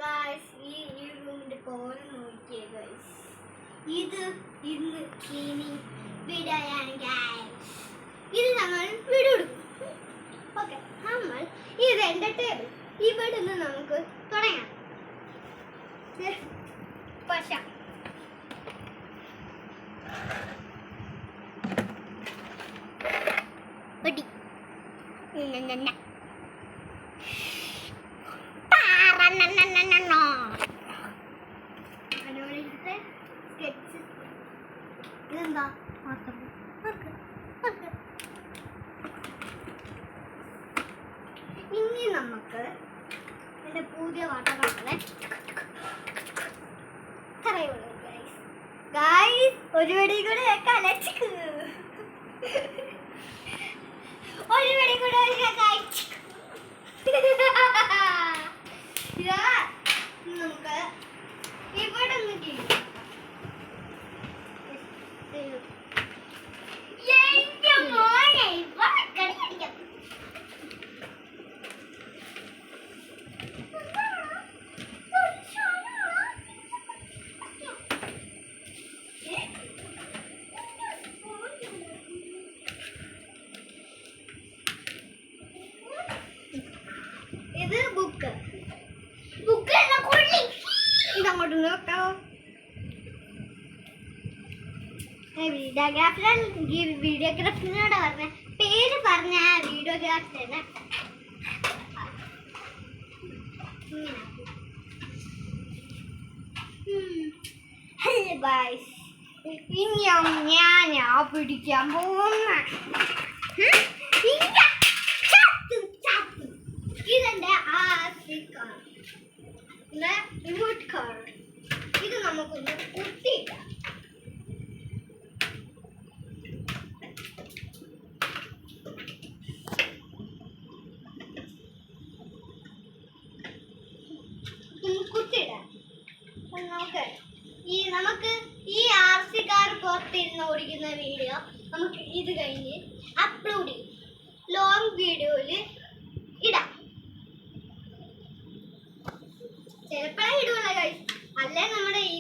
Guys ഈ റൂമിന്റെ കോലം നോക്കിയേ ഗൈസ്. ഇത് ഇന്ന് ക്ലീനിങ് വീഡിയോയാണ് ഗൈസ്. ഇത് നമ്മൾ വീഡിയോ എടുക്കും. ഓക്കെ, നമ്മൾ ഇത് എൻ്റെ ടേബിൾ ഇവിടെ നിന്ന് നമുക്ക് തുടങ്ങാം. പശ പടി സ്കെച്ച് ഇതെന്താ ഇനി നമുക്ക് എൻ്റെ പുതിയ വാട്ടറാണ് കറയുള്ളൂ ഗൈസ്. ഗൈസ് ഒരു വെടി കൂടെ കലച്ചിക്ക്, ഒരു വെടി കൂടെ നമുക്ക് ഇവിടെ ഒന്ന് ചെയ്യും. ഇത് ബുക്ക് ഇതങ്ങോട്ട് നോക്കാവോ? വീഡിയോഗ്രാഫിനോട് പറഞ്ഞ പേര് പറഞ്ഞ വീഡിയോഗ്രാഫിന് ഇനി ഞാനാ പിടിക്കാൻ പോകുന്ന ഇതെന്റെ റിമോട്ട് കാർ. ഇത് നമുക്കൊന്ന് കുത്തിയിടാം. നമുക്ക് ഈ RC കാർ പുറത്തിരുന്ന് ഓടിക്കുന്ന വീഡിയോ നമുക്ക് ഇത് കഴിഞ്ഞ് അപ്ലോഡ് ചെയ്യും. ലോങ് വീഡിയോയില് ഇടാം. ചിലപ്പോഴേ ഇടുകയുള്ളൂ ഗൈസ്. അല്ലേ നമ്മുടെ ഈ